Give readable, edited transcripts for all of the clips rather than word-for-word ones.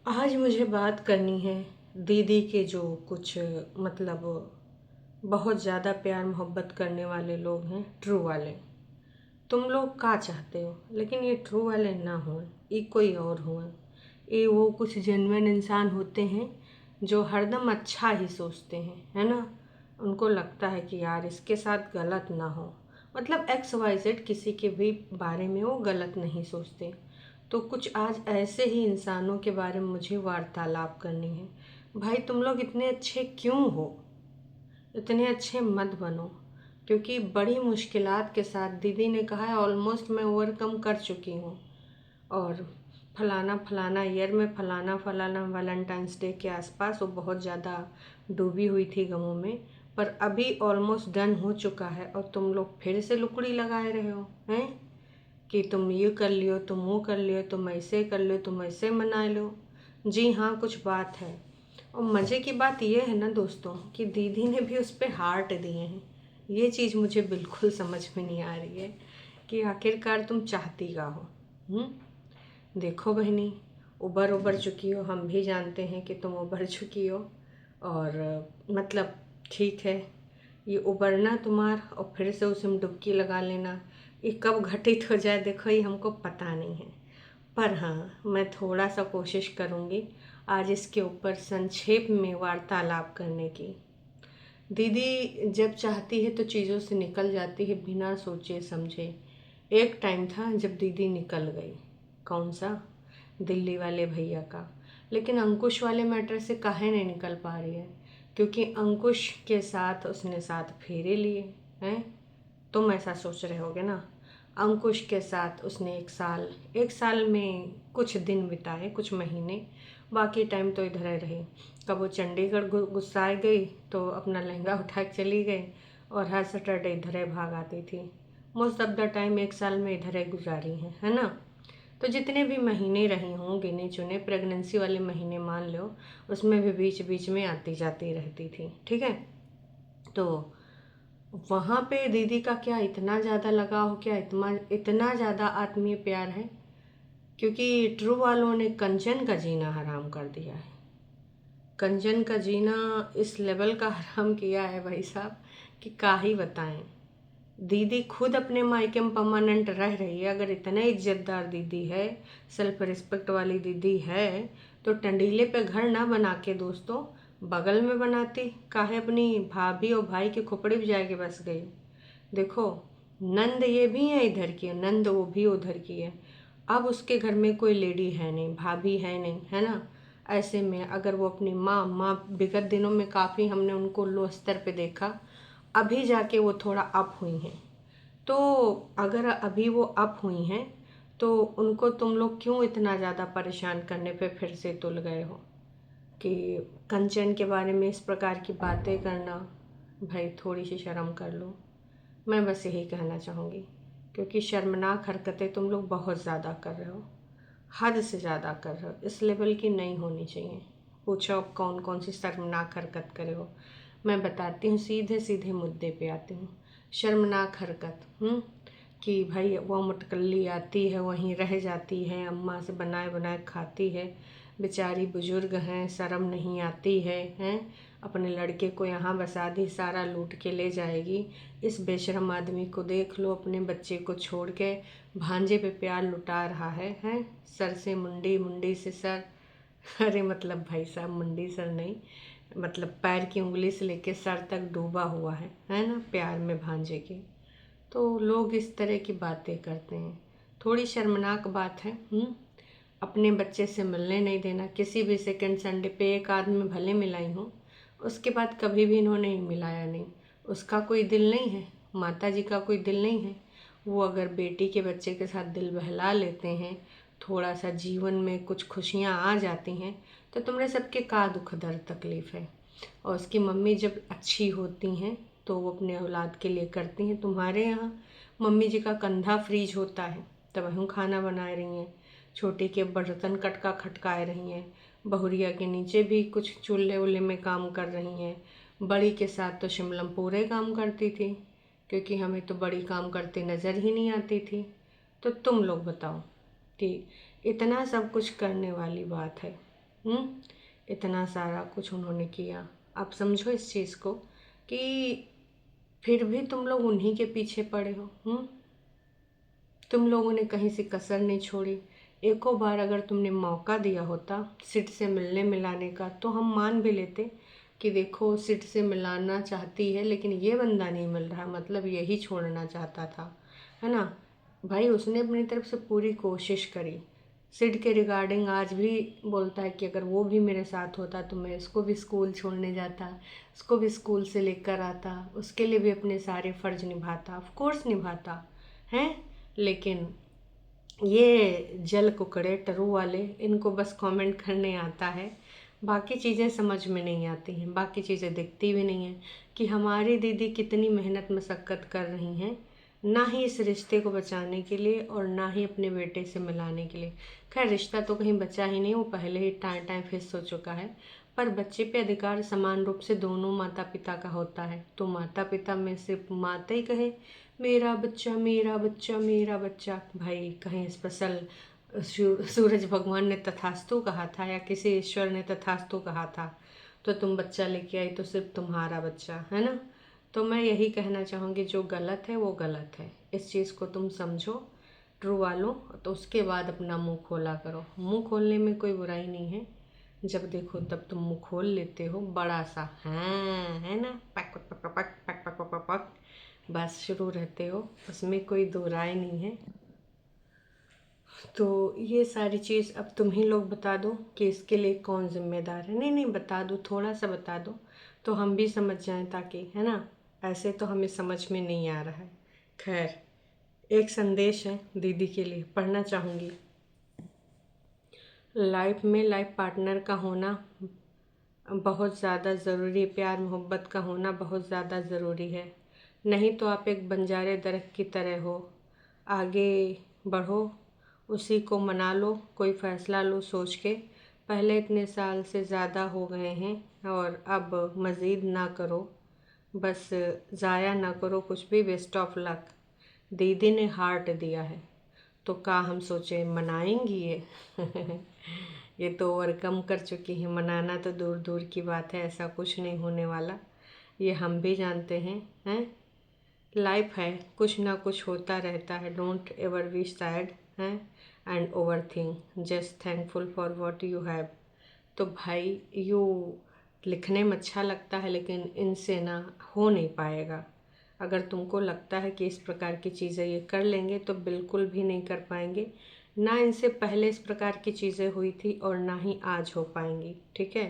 आज मुझे बात करनी है दीदी के जो कुछ मतलब बहुत ज़्यादा प्यार मोहब्बत करने वाले लोग हैं, ट्रू वाले। तुम लोग का चाहते हो, लेकिन ये ट्रू वाले ना हों, ये कोई और हों। ये वो कुछ जेन्युइन इंसान होते हैं जो हरदम अच्छा ही सोचते हैं, है ना। उनको लगता है कि यार इसके साथ गलत ना हो, मतलब एक्स वाई जेड किसी के भी बारे में वो गलत नहीं सोचते। तो कुछ आज ऐसे ही इंसानों के बारे में मुझे वार्तालाप करनी है। भाई तुम लोग इतने अच्छे क्यों हो? इतने अच्छे मत बनो, क्योंकि बड़ी मुश्किलात के साथ दीदी ने कहा है ऑलमोस्ट मैं ओवरकम कर चुकी हूँ। और फलाना फलाना ईयर में फलाना फलाना वैलेंटाइंस डे के आसपास वो बहुत ज़्यादा डूबी हुई थी गमों में, पर अभी ऑलमोस्ट डन हो चुका है और तुम लोग फिर से लुकड़ी लगाए रहे हो हैं कि तुम ये कर लियो, तुम वो कर लियो, तुम ऐसे कर लो, तुम ऐसे मना लो। जी हाँ, कुछ बात है। और मज़े की बात यह है ना दोस्तों कि दीदी ने भी उस पर हार्ट दिए हैं। ये चीज़ मुझे बिल्कुल समझ में नहीं आ रही है कि आखिरकार तुम चाहती का हो। देखो बहनी, उबर उबर चुकी हो, हम भी जानते हैं कि तुम उबर चुकी हो। और मतलब ठीक है, ये उबरना तुम्हार और फिर से उसमें डुबकी लगा लेना, ये कब घटित हो जाए देखो ये हमको पता नहीं है। पर हाँ, मैं थोड़ा सा कोशिश करूँगी आज इसके ऊपर संक्षेप में वार्तालाप करने की। दीदी जब चाहती है तो चीज़ों से निकल जाती है बिना सोचे समझे। एक टाइम था जब दीदी निकल गई। कौन सा? दिल्ली वाले भैया का। लेकिन अंकुश वाले मैटर से काहे नहीं निकल पा रही है? क्योंकि अंकुश के साथ उसने साथ फेरे लिए हैं। तुम ऐसा सोच रहे होगे ना। अंकुश के साथ उसने एक साल में कुछ दिन बिताए, कुछ महीने, बाकी टाइम तो इधर ही रही। कब वो चंडीगढ़ गुस्साए गई तो अपना लहंगा उठा के चली गई और हर सैटरडे इधर ही भाग आती थी। मोस्ट ऑफ द टाइम एक साल में इधर ही गुजारी है ना। तो जितने भी महीने रही हूँ गिने चुने, प्रेगनेंसी वाले महीने मान लो, उसमें भी बीच बीच में आती जाती रहती थी, ठीक है। तो वहाँ पे दीदी का क्या इतना ज़्यादा लगाव, क्या इतना इतना ज़्यादा आत्मीय प्यार है, क्योंकि ट्रू वालों ने कंचन का जीना हराम कर दिया है। कंचन का जीना इस लेवल का हराम किया है भाई साहब कि क्या ही बताएं। दीदी खुद अपने मायके में परमानेंट रह रही है। अगर इतने इज्जतदार दीदी है, सेल्फ रिस्पेक्ट वाली दीदी है, तो टंडीले पे घर ना बना के दोस्तों बगल में बनाती। काहे अपनी भाभी और भाई के खोपड़ी भी जाके बस गई। देखो, नंद ये भी है इधर की, नंद वो भी उधर की है। अब उसके घर में कोई लेडी है नहीं, भाभी है नहीं, है ना। ऐसे में अगर वो अपनी माँ विगत दिनों में काफ़ी हमने उनको लो स्तर पे देखा, अभी जाके वो थोड़ा अप हुई हैं। तो अगर अभी वो अप हुई हैं तो उनको तुम लोग क्यों इतना ज़्यादा परेशान करने पे फिर से तुल गए हो कि कंचन के बारे में इस प्रकार की बातें करना। भाई थोड़ी सी शर्म कर लो, मैं बस यही कहना चाहूँगी। क्योंकि शर्मनाक हरकतें तुम लोग बहुत ज़्यादा कर रहे हो, हद से ज़्यादा कर रहे हो, इस लेवल की नहीं होनी चाहिए। पूछो अब कौन कौन सी शर्मनाक हरकत करे हो। मैं बताती हूँ, सीधे सीधे मुद्दे पे आती हूँ। शर्मनाक हरकत कि भाई वो मटकल्ली आती है, वहीं रह जाती है, अम्मा से बनाए बनाए खाती है, बेचारी बुजुर्ग हैं, शर्म नहीं आती है हैं। अपने लड़के को यहाँ बसा दी, सारा लूट के ले जाएगी। इस बेशरम आदमी को देख लो, अपने बच्चे को छोड़ के भांजे पे प्यार लुटा रहा है हैं। सर से मुंडी, मुंडी से सर। अरे मतलब भाई साहब, मुंडी सर नहीं, मतलब पैर की उंगली से लेके सर तक डूबा हुआ है ना प्यार में भांजे के। तो लोग इस तरह की बातें करते हैं, थोड़ी शर्मनाक बात है। अपने बच्चे से मिलने नहीं देना। किसी भी सेकंड संडे पे एक आदमी भले मिलाई हूँ, उसके बाद कभी भी इन्होंने मिलाया नहीं। उसका कोई दिल नहीं है, माता जी का कोई दिल नहीं है। वो अगर बेटी के बच्चे के साथ दिल बहला लेते हैं, थोड़ा सा जीवन में कुछ खुशियाँ आ जाती हैं, तो तुम्हारे सबके का दुख दर्द तकलीफ़ है। और उसकी मम्मी जब अच्छी होती हैं तो वो अपने औलाद के लिए करती हैं। तुम्हारे यहाँ मम्मी जी का कंधा फ्रीज होता है तब वहीं खाना बना रही हैं, छोटी के बर्तन कटका खटकाए रही हैं, बहुरिया के नीचे भी कुछ चूल्हे वूल्हे में काम कर रही हैं, बड़ी के साथ तो शिमलम पूरे काम करती थी, क्योंकि हमें तो बड़ी काम करते नज़र ही नहीं आती थी। तो तुम लोग बताओ कि इतना सब कुछ करने वाली बात है, इतना सारा कुछ उन्होंने किया। आप समझो इस चीज़ को कि फिर भी तुम लोग उन्हीं के पीछे पड़े हो। तुम लोगों ने कहीं से कसर नहीं छोड़ी। एको बार अगर तुमने मौका दिया होता सिट से मिलने मिलाने का तो हम मान भी लेते कि देखो सिट से मिलाना चाहती है लेकिन ये बंदा नहीं मिल रहा, मतलब यही छोड़ना चाहता था, है ना। भाई उसने अपनी तरफ से पूरी कोशिश करी। सिड के रिगार्डिंग आज भी बोलता है कि अगर वो भी मेरे साथ होता तो मैं इसको भी स्कूल छोड़ने जाता, उसको भी स्कूल से लेकर आता, उसके लिए भी अपने सारे फ़र्ज निभाता, ऑफ कोर्स निभाता हैं। लेकिन ये जल कुकड़े टरू वाले, इनको बस कमेंट करने आता है, बाकी चीज़ें समझ में नहीं आती हैं, बाकी चीज़ें दिखती भी नहीं हैं कि हमारी दीदी कितनी मेहनत मशक्क़त कर रही हैं, ना ही इस रिश्ते को बचाने के लिए और ना ही अपने बेटे से मिलाने के लिए। खैर रिश्ता तो कहीं बचा ही नहीं, वो पहले ही टाइम फिक्स हो चुका है। पर बच्चे पे अधिकार समान रूप से दोनों माता पिता का होता है। तो माता पिता में सिर्फ माता ही कहे मेरा बच्चा मेरा बच्चा मेरा बच्चा, भाई कहीं स्पेशल सूरज भगवान ने तथास्तु कहा था या किसी ईश्वर ने तथास्तु कहा था तो तुम बच्चा लेके आई तो सिर्फ तुम्हारा बच्चा, है ना। तो मैं यही कहना चाहूँगी जो गलत है वो गलत है, इस चीज़ को तुम समझो ट्रू वालों। तो उसके बाद अपना मुंह खोला करो, मुंह खोलने में कोई बुराई नहीं है, जब देखो तब तुम मुंह खोल लेते हो बड़ा सा, हाँ है ना, पक पक पक पक पक पक पक पक पक बस शुरू रहते हो, उसमें कोई दो राय नहीं है। तो ये सारी चीज़ अब तुम ही लोग बता दो कि इसके लिए कौन जिम्मेदार है। नहीं नहीं बता दो, थोड़ा सा बता दो तो हम भी समझ जाएं, ताकि, है ना, ऐसे तो हमें समझ में नहीं आ रहा है। खैर एक संदेश है दीदी के लिए, पढ़ना चाहूँगी। लाइफ में लाइफ पार्टनर का होना बहुत ज़्यादा ज़रूरी, प्यार मोहब्बत का होना बहुत ज़्यादा ज़रूरी है, नहीं तो आप एक बंजारे दरख्त की तरह हो। आगे बढ़ो, उसी को मना लो, कोई फ़ैसला लो सोच के। पहले इतने साल से ज़्यादा हो गए हैं और अब मज़ीद ना करो, बस ज़ाया ना करो कुछ भी, वेस्ट ऑफ लक। दीदी ने हार्ट दिया है तो का हम सोचे मनाएंगी ये ये तो ओवरकम कर चुकी है, मनाना तो दूर दूर की बात है, ऐसा कुछ नहीं होने वाला, ये हम भी जानते हैं। लाइफ है, कुछ ना कुछ होता रहता है, डोंट एवर बी सैड हैं and over think, just thankful for what you have. तो भाई यू लिखने में अच्छा लगता है लेकिन इनसे ना हो नहीं पाएगा। अगर तुमको लगता है कि इस प्रकार की चीज़ें ये कर लेंगे तो बिल्कुल भी नहीं कर पाएंगे, ना इनसे पहले इस प्रकार की चीज़ें हुई थी और ना ही आज हो पाएंगी, ठीक है।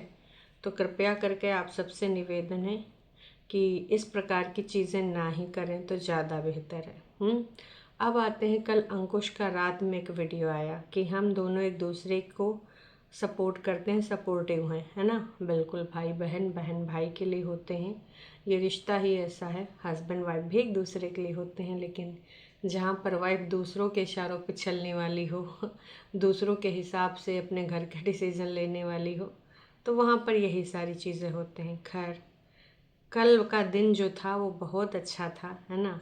तो कृपया करके आप सबसे निवेदन है कि इस प्रकार की चीज़ें ना ही करें तो ज़्यादा बेहतर है। अब आते हैं, कल अंकुश का रात में एक वीडियो आया कि हम दोनों एक दूसरे को सपोर्ट करते हैं, सपोर्टिव हैं, है ना। बिल्कुल भाई बहन, बहन भाई के लिए होते हैं, ये रिश्ता ही ऐसा है। हस्बैंड वाइफ भी एक दूसरे के लिए होते हैं, लेकिन जहाँ पर वाइफ दूसरों के इशारों पे चलने वाली हो, दूसरों के हिसाब से अपने घर के डिसीज़न लेने वाली हो, तो वहाँ पर यही सारी चीज़ें होते हैं। खैर कल का दिन जो था वो बहुत अच्छा था, है ना।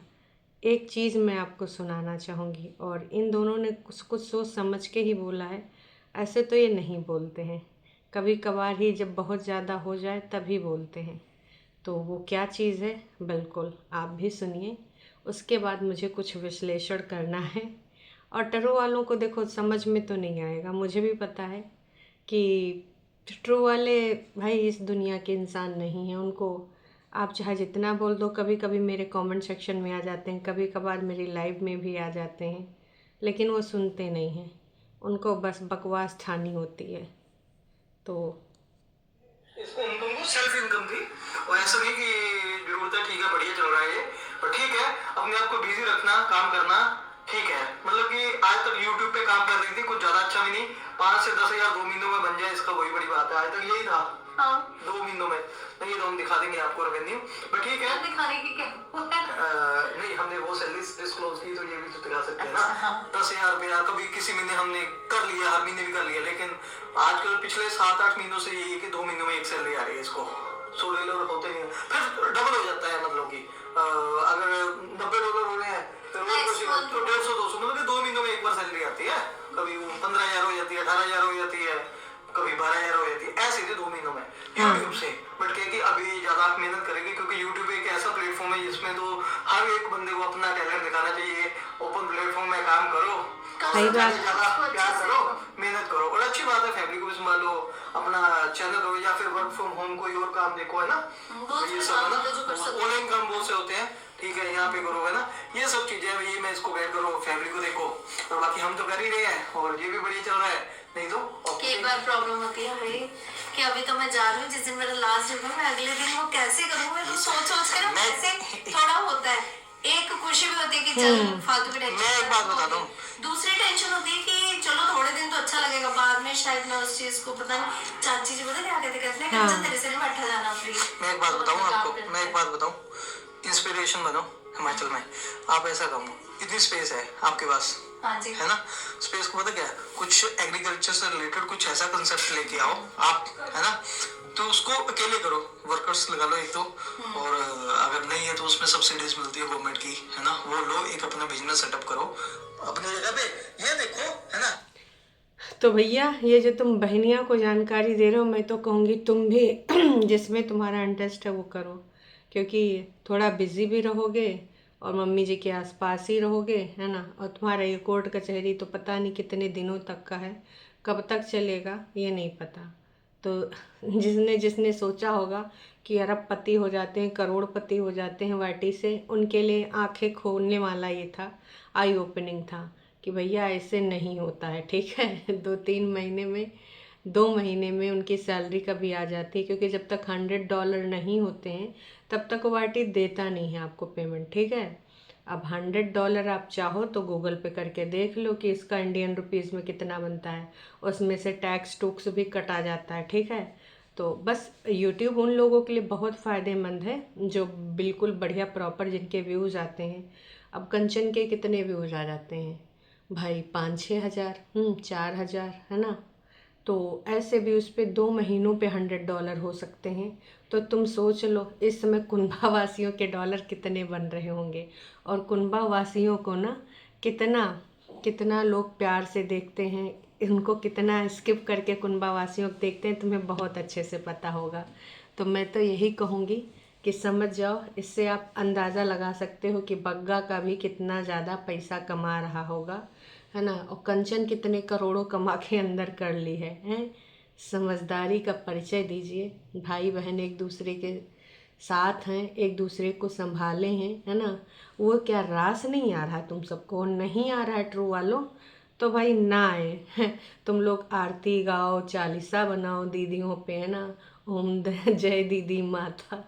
एक चीज़ मैं आपको सुनाना चाहूँगी, और इन दोनों ने कुछ कुछ सोच समझ के ही बोला है, ऐसे तो ये नहीं बोलते हैं, कभी कभार ही जब बहुत ज़्यादा हो जाए तभी बोलते हैं। तो वो क्या चीज़ है बिल्कुल आप भी सुनिए, उसके बाद मुझे कुछ विश्लेषण करना है। और टरू वालों को देखो समझ में तो नहीं आएगा, मुझे भी पता है कि ट्रू वाले भाई इस दुनिया के इंसान नहीं हैं। उनको आप चाहे जितना बोल दो, कभी कभी मेरे कमेंट सेक्शन में आ जाते हैं, कभी कभार मेरी लाइव में भी आ जाते हैं, लेकिन वो सुनते नहीं हैं, उनको बस बकवास ठानी होती है। तो इसको इनकम को सेल्फ इनकम थी, और ऐसा नहीं कि जरूरत है, ठीक है बढ़िया चल रहा है ये, पर ठीक है अपने आप को बिजी रखना, काम करना, ठीक है। मतलब कि आज तक यूट्यूब पे काम कर रही थी, कुछ ज्यादा अच्छा भी नहीं, 5 से 10 हजार 2 महीनों में बन जाए इसका वही बड़ी बात है, आज तक यही था। हाँ 2 महीनों में नहीं, तो हम दिखा देंगे आपको रेवेन्यू, पर ठीक है दिखाने की क्या नहीं, हमने वो सैलरी डिस्क्लोज की तो ये भी तो दिखा सकते हैं ना। 10,000 रुपया कभी किसी महीने हमने कर लिया, हर महीने भी कर लिया, लेकिन आजकल पिछले 7-8 महीनों से यही है कि 2 महीनों में एक सैलरी आ रही है इसको। $16 होते नहीं, फिर डबल हो जाता है, मतलब कि अगर $90 हो रहे हैं तो 150-200, मतलब कि 2 महीनों में एक बार सैलरी आती है, कभी 15,000 हो जाती है, 18,000 हो जाती है, कभी 12,000 हो जाती है, ऐसे थे 2 महीनों में हाँ यूट्यूब से। बट कह कि अभी ज्यादा आप मेहनत करेंगे, क्योंकि यूट्यूब एक ऐसा प्लेटफॉर्म है जिसमें तो हर एक बंदे को अपना टैलेंट दिखाना चाहिए। ओपन प्लेटफॉर्म में काम करो, सही ज्यादा बात। ज्यादा प्यार करो, मेहनत करो, और अच्छी बात है फैमिली को भी संभालो, अपना चैनल हो या फिर वर्क फ्रॉम होम कोई और काम देखो, है ना। तो ये सब है ना, ऑनलाइन काम बहुत से होते हैं, ठीक है, यहाँ पे करोगे ना, ये सब चीजें, ये मैं इसको गैर करो, फैमिली को देखो, और बाकी हम तो कर ही रहे हैं और ये भी बढ़िया चल रहा है, नहीं तो। एक बार प्रॉब्लम होती है भाई कि अभी तो मैं जा रही हूँ, जिस दिन मेरा लास्ट डे है मैं अगले दिन वो कैसे करूँ, मैं तो सोच सोच कर ना ऐसे थोड़ा होता है। एक खुशी भी होती है कि चल फालतू की टेंशन। मैं एक बात बता दूं, दूसरी टेंशन होती है कि चलो थोड़े दिन तो अच्छा लगेगा, बाद में शायद मैं उस चीज को पता नहीं, चाची जी पता क्या कहते कहते हैं हाँ। तेरे से नहीं बैठा जाना फ्री। मैं एक बात बताऊं आपको, मैं एक बात बताऊं, इंस्पिरेशन बनो हिमाचल में। आप ऐसा करो, इतनी स्पेस है आपके पास, हाँ जी, है ना, स्पेस को पता क्या है, कुछ एग्रीकल्चर से रिलेटेड कुछ ऐसा कंसेप्ट लेके आओ आप, है ना, तो उसको अकेले करो, वर्कर्स लगा लो एक दो, और अगर नहीं है तो उसमें सब्सिडीज मिलती है गवर्नमेंट की, है ना, वो लो, एक अपना बिजनेस सेटअप करो अपनी जगह पे, ये देखो, है ना। तो भैया ये जो तुम बहनिया को जानकारी दे रहे हो, मैं तो कहूँगी तुम भी जिसमें तुम्हारा इंटरेस्ट है वो करो, क्योंकि थोड़ा बिजी भी रहोगे और मम्मी जी के आसपास ही रहोगे, है ना। और तुम्हारा ये कोर्ट कचहरी तो पता नहीं कितने दिनों तक का है, कब तक चलेगा ये नहीं पता। तो जिसने जिसने सोचा होगा कि अरबपति हो जाते हैं, करोड़पति हो जाते हैं वाईटी से, उनके लिए आंखें खोलने वाला ये था, आई ओपनिंग था कि भैया ऐसे नहीं होता है, ठीक है। 2 महीने में उनकी सैलरी कभी आ जाती है, क्योंकि जब तक $100 नहीं होते हैं तब तक वाईटी देता नहीं है आपको पेमेंट, ठीक है। अब $100 आप चाहो तो गूगल पे करके देख लो कि इसका इंडियन रुपीज़ में कितना बनता है, उसमें से टैक्स टूक्स भी कटा जाता है, ठीक है। तो बस यूट्यूब उन लोगों के लिए बहुत फ़ायदेमंद है जो बिल्कुल बढ़िया प्रॉपर जिनके व्यूज़ आते हैं। अब कंचन के कितने व्यूज़ आ जाते हैं भाई, 5-6 हज़ार, 4 हज़ार, है ना। तो ऐसे भी उस पर 2 महीनों पे $100 हो सकते हैं। तो तुम सोच लो इस समय कुनबा वासियों के डॉलर कितने बन रहे होंगे, और कुनबा वासियों को ना कितना कितना लोग प्यार से देखते हैं, उनको कितना स्किप करके कुनबा वासियों को देखते हैं, तुम्हें बहुत अच्छे से पता होगा। तो मैं तो यही कहूँगी कि समझ जाओ, इससे आप अंदाज़ा लगा सकते हो कि बग्गा का भी कितना ज़्यादा पैसा कमा रहा होगा, है ना। और कंचन कितने करोड़ों कमा के अंदर कर ली है। समझदारी का परिचय दीजिए, भाई बहन एक दूसरे के साथ हैं, एक दूसरे को संभाले हैं, है ना। वो क्या रास नहीं आ रहा तुम सबको, नहीं आ रहा है ट्रू वालों, तो भाई ना आए। तुम लोग आरती गाओ, चालीसा बनाओ दीदियों पे, है ना, ओम जय दीदी माता।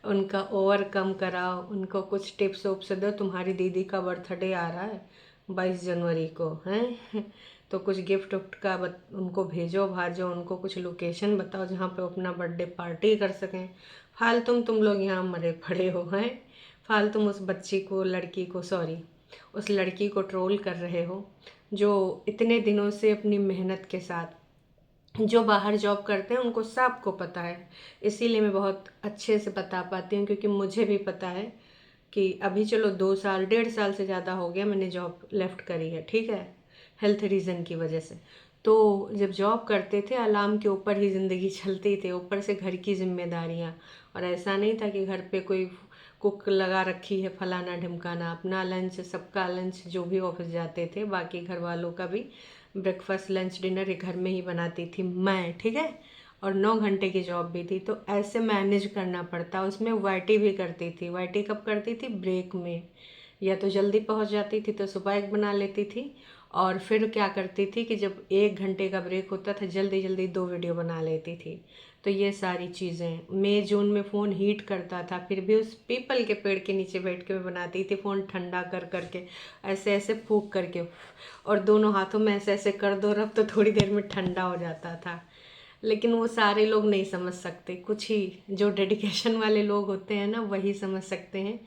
उनका ओवरकम कराओ, उनको कुछ टिप्स उप्स दो। तुम्हारी दीदी का बर्थडे आ रहा है 22 जनवरी को, हैं, तो कुछ गिफ्ट उफ्ट का उनको भेजो भाजो, उनको कुछ लोकेशन बताओ जहाँ पे अपना बर्थडे पार्टी कर सकें। फालतू तुम लोग यहाँ मरे पड़े हो, हैं, फालतू उस बच्ची को, लड़की को, सॉरी उस लड़की को ट्रोल कर रहे हो जो इतने दिनों से अपनी मेहनत के साथ, जो बाहर जॉब करते हैं उनको सबको पता है, इसीलिए मैं बहुत अच्छे से बता पाती हूँ, क्योंकि मुझे भी पता है कि अभी चलो 2 साल 1.5 साल से ज़्यादा हो गया मैंने जॉब लेफ़्ट करी है, ठीक है, हेल्थ रीज़न की वजह से। तो जब जॉब करते थे अलार्म के ऊपर ही ज़िंदगी चलती थी, ऊपर से घर की जिम्मेदारियाँ, और ऐसा नहीं था कि घर पे कोई कुक लगा रखी है फलाना ढिमकाना। अपना लंच, सबका लंच, जो भी ऑफिस जाते थे बाकी घर वालों का भी ब्रेकफास्ट लंच डिनर घर में ही बनाती थी मैं, ठीक है। और 9 घंटे की जॉब भी थी, तो ऐसे मैनेज करना पड़ता। उसमें वाईटी भी करती थी। वाईटी कब करती थी? ब्रेक में, या तो जल्दी पहुंच जाती थी तो सुबह एक बना लेती थी, और फिर क्या करती थी कि जब 1 घंटे का ब्रेक होता था जल्दी जल्दी 2 वीडियो बना लेती थी। तो ये सारी चीज़ें, मई जून में फ़ोन हीट करता था, फिर भी उस पीपल के पेड़ के नीचे बैठ के मैं बनाती थी, फ़ोन ठंडा कर करके, ऐसे ऐसे फूंक करके, और दोनों हाथों में ऐसे ऐसे कर दो रब तो थोड़ी देर में ठंडा हो जाता था। लेकिन वो सारे लोग नहीं समझ सकते, कुछ ही जो डेडिकेशन वाले लोग होते हैं ना वही समझ सकते हैं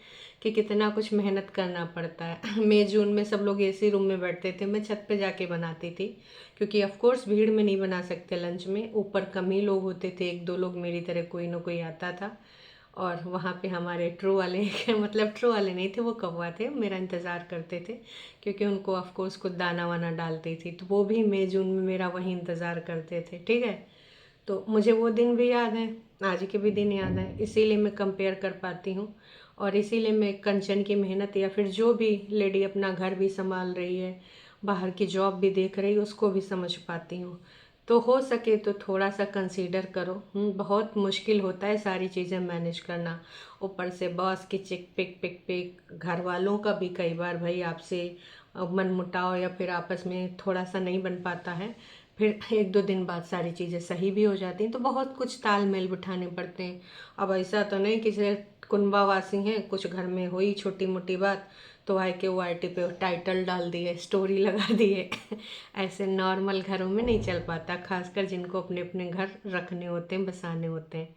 कि कितना कुछ मेहनत करना पड़ता है। मई जून में सब लोग एसी रूम में बैठते थे, मैं छत पे जाके बनाती थी, क्योंकि ऑफ कोर्स भीड़ में नहीं बना सकते लंच में, ऊपर कम ही लोग होते थे, 1-2 लोग मेरी तरह कोई ना कोई आता था, और वहाँ पे हमारे ट्रू वाले मतलब ट्रू वाले नहीं थे, वो कौवा थे, मेरा इंतज़ार करते थे क्योंकि उनको ऑफ कोर्स खुद दाना वाना डालती थी, तो वो भी मई जून में मेरा वही इंतज़ार करते थे। ठीक है, तो मुझे वो दिन भी याद है, आज के भी दिन याद है, इसीलिए मैं कंपेयर कर पाती हूँ और इसीलिए मैं कंचन की मेहनत या फिर जो भी लेडी अपना घर भी संभाल रही है, बाहर की जॉब भी देख रही है, उसको भी समझ पाती हूँ। तो हो सके तो थोड़ा सा कंसीडर करो। बहुत मुश्किल होता है सारी चीज़ें मैनेज करना, ऊपर से बॉस की चिक पिक पिक पिक, घर वालों का भी कई बार भाई आपसे मनमुटाव या फिर आपस में थोड़ा सा नहीं बन पाता है, फिर 1-2 दिन बाद सारी चीज़ें सही भी हो जाती हैं, तो बहुत कुछ तालमेल बिठाने पड़ते हैं। अब ऐसा तो नहीं कि जैसे कुनबावासी हैं, कुछ घर में हुई छोटी मोटी बात तो आए के वाईटी पे टाइटल डाल दिए, स्टोरी लगा दिए ऐसे नॉर्मल घरों में नहीं चल पाता, खासकर जिनको अपने अपने घर रखने होते हैं, बसाने होते हैं।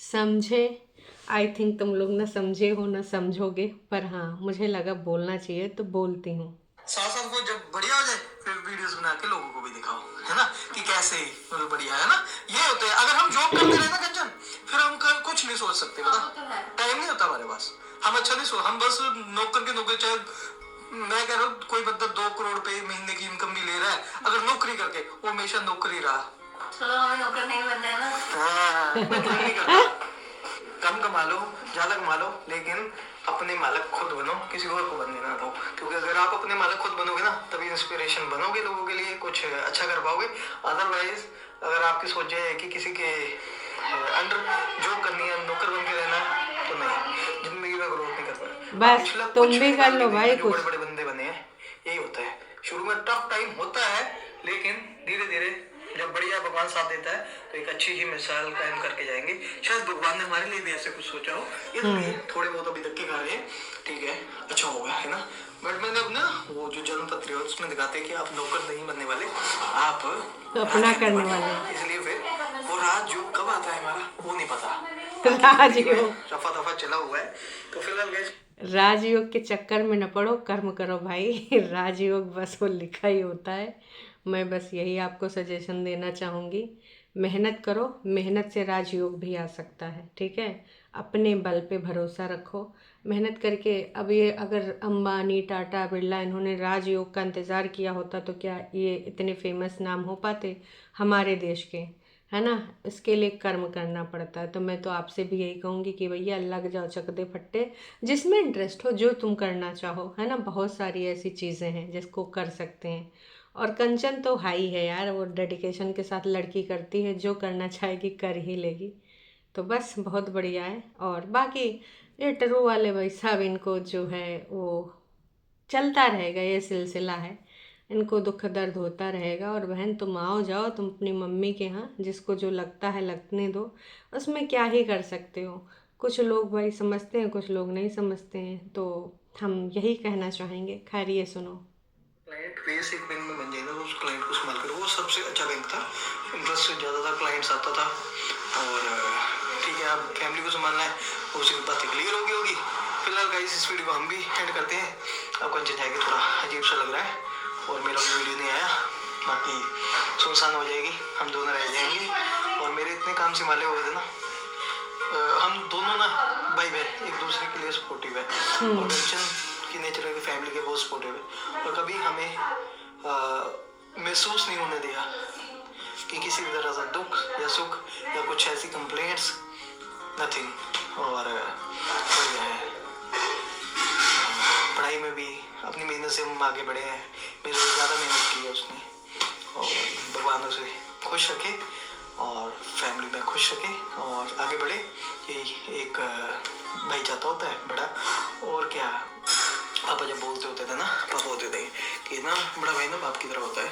समझे? आई थिंक तुम लोग ना समझे हो ना समझोगे, पर हाँ मुझे लगा बोलना चाहिए तो बोलती हूँ। साथ साथ वो जब बढ़िया हो जाए फिर वीडियोस बना के लोगों को भी दिखाओ, है ना, कि कैसे मतलब बढ़िया है ना। ये होता है, अगर हम जॉब करते रहे ना कंचन, फिर हम कुछ नहीं सोच सकते, पता टाइम नहीं होता हमारे पास, हम अच्छा नहीं सोच, हम बस नौकर के नौकर, चाहे मैं कह रहा हूँ कोई बंदा 2 करोड़ रुपए महीने की इनकम भी ले रहा है, अगर नौकरी करके, वो हमेशा नौकरी रहा। चलो हमें नौकर नहीं बनना है ना। मैं तो नहीं करता, कम कमा लो, ज्यादा कमा लो, लेकिन अपने मालिक खुद बनो, किसी और को बनने ना दो, क्योंकि अगर आप अपने मालिक खुद बनोगे ना, तभी इंस्पिरेशन बनोगे लोगों के लिए, कुछ अच्छा कर पाओगे। अदरवाइज अगर आपकी सोच है कि किसी के अंडर जॉब करनी है, नौकर बन के रहना, तो नहीं, जिंदगी में ग्रोथ नहीं कर पाए। बस तुम भी कर लो भाई कुछ। बड़े बड़े बंदे बने हैं, यही होता है, शुरू में टफ टाइम होता है, लेकिन धीरे धीरे जब बढ़िया भगवान साथ देता है तो एक अच्छी ही मिसाल कायम करके जाएंगे। शायद भगवान ने हमारे लिए भी ऐसे कुछ सोचा हो, ये थोड़े बहुत अभी धक्के खा रहे हैं, ठीक है, अच्छा होगा, है ना। बट मैंने अपना वो जो जन्म पत्र है उसमें दिखाते हैं कि आप नौकर नहीं बनने वाले, आप अपना करने वाले, इसलिए फिर वो राजयोग कब आता है हमारा वो नहीं पता, राजयोग रफा दफा चला हुआ है। तो फिलहाल गाइस, राजयोग के चक्कर में न पड़ो, कर्म करो भाई राजयोग बस वो लिखा ही होता है। मैं बस यही आपको सजेशन देना चाहूँगी, मेहनत करो, मेहनत से राजयोग भी आ सकता है। ठीक है, अपने बल पे भरोसा रखो, मेहनत करके। अब ये अगर अंबानी, टाटा, बिरला इन्होंने राजयोग का इंतज़ार किया होता तो क्या ये इतने फेमस नाम हो पाते हमारे देश के, है ना। इसके लिए कर्म करना पड़ता है। तो मैं तो आपसे भी यही कहूँगी कि भैया लग जाओ चक दे फट्टे, जिसमें इंटरेस्ट हो, जो तुम करना चाहो, है ना। बहुत सारी ऐसी चीज़ें हैं जिसको कर सकते हैं, और कंचन तो हाई है यार, वो डेडिकेशन के साथ लड़की करती है, जो करना चाहेगी कर ही लेगी। तो बस बहुत बढ़िया है। और बाकी ये टरू वाले भाई साहब, इनको जो है वो चलता रहेगा, ये सिलसिला है, इनको दुख दर्द होता रहेगा। और बहन तुम आओ जाओ तुम अपनी मम्मी के यहाँ, जिसको जो लगता है लगने दो, उसमें क्या ही कर सकते हो। कुछ लोग भाई समझते हैं, कुछ लोग नहीं समझते हैं, तो हम यही कहना चाहेंगे। खैर ये सुनो, क्लाइंट बेस एक बैंक में बन जाएगा, उस क्लाइंट को संभाल कर, वो सबसे अच्छा बैंक था, इंटरेस्ट से ज़्यादातर क्लाइंट्स आता था। और ठीक है, अब फैमिली को संभालना है, उसी की बात क्लियर होगी। फिलहाल गाइस इस वीडियो को हम भी एंड करते हैं। अब कंचन जाएगी, थोड़ा अजीब सा लग रहा है, और मेरा कोई वीडियो नहीं आया, बाकी सुनसान हो जाएगी, हम दोनों रह जाएंगे। और मेरे इतने काम संभाले हुए थे ना, हम दोनों ना भाई बहन एक दूसरे के लिए सपोर्टिव है, और कंचन की नेचर है कि फैमिली के बहुत सपोर्टिव है, और कभी हमें महसूस नहीं होने दिया कि किसी भी तरह का दुख या सुख या कुछ ऐसी कंप्लेंट्स, नथिंग। और बढ़िया है, पढ़ाई में भी अपनी मेहनत से हम आगे बढ़े हैं, मेरे से ज़्यादा मेहनत की है उसने, और भगवान उसे खुश रखे और फैमिली में खुश रखे और आगे बढ़े, यही एक भाई चाहता होता है बड़ा। और क्या, पापा जब बोलते होते थे ना, पापा होते थे कि ना बड़ा भाई ना बाप की तरह होता है,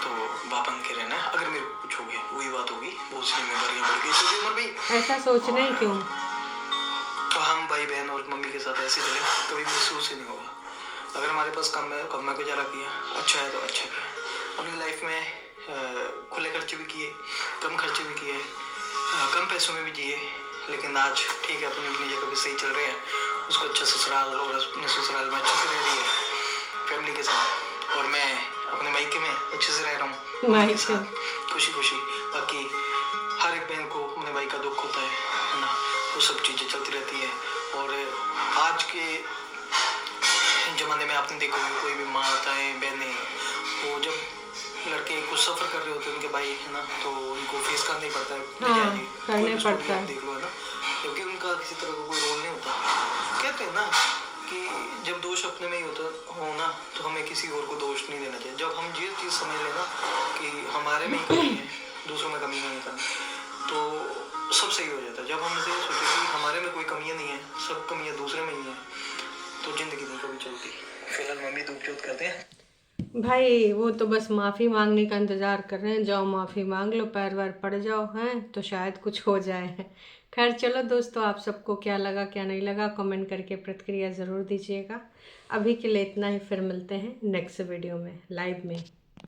तो बाप बन के रहना है, अगर मेरे को कुछ हो गया वही बात होगी, बहुत सी जिम्मेदारियाँ बढ़ गई, इसलिए उम्र भी ऐसा सोचना ही क्यों। तो हम भाई बहन और मम्मी के साथ ऐसे चले, कभी महसूस ही नहीं होगा। अगर हमारे पास कम है, कम में गुजारा किया, अच्छा है तो अच्छा किया। अपनी लाइफ में खुले खर्चे भी किए, कम खर्चे भी किए, कम पैसों में भी जिए, लेकिन आज ठीक है, अपनी अपनी जगह भी सही चल रहे हैं, उसको अच्छा ससुराल, और अपने ससुराल में अच्छे से रह रही है फैमिली के साथ, और मैं अपने मायके में अच्छे से रह रहा हूँ मायके के साथ, खुशी खुशी। बाकी हर एक बहन को अपने भाई का दुख होता है ना, वो सब चीज़ें चलती रहती सफर कर रहे होते हैं उनके भाई है ना, तो उनको फेस करना ही पड़ता है। हाँ, जी, करने कोई भी story पड़ता आप है। देख लो है ना, क्योंकि उनका किसी तरह का कोई रोल नहीं होता। कहते हैं ना कि जब दोष अपने में ही हो ना, तो हमें किसी और को दोष नहीं देना चाहिए। जब हम ये चीज़ समझ लेना कि हमारे में ही कमी है, दूसरों में कमी नहीं करनी, तो सब सही हो जाता है। जब हम इसे सोचे कि हमारे में कोई कमियां नहीं है, सब कमियां दूसरे में ही हैं, तो जिंदगी नहीं कभी चलती। फिलहाल मम्मी दूध चौथ करते हैं भाई, वो तो बस माफ़ी मांगने का इंतज़ार कर रहे हैं। जाओ माफ़ी मांग लो, पैर वैर पड़ जाओ हैं तो शायद कुछ हो जाए। खैर चलो दोस्तों, आप सबको क्या लगा क्या नहीं लगा कमेंट करके प्रतिक्रिया ज़रूर दीजिएगा। अभी के लिए इतना ही, फिर मिलते हैं नेक्स्ट वीडियो में लाइव में।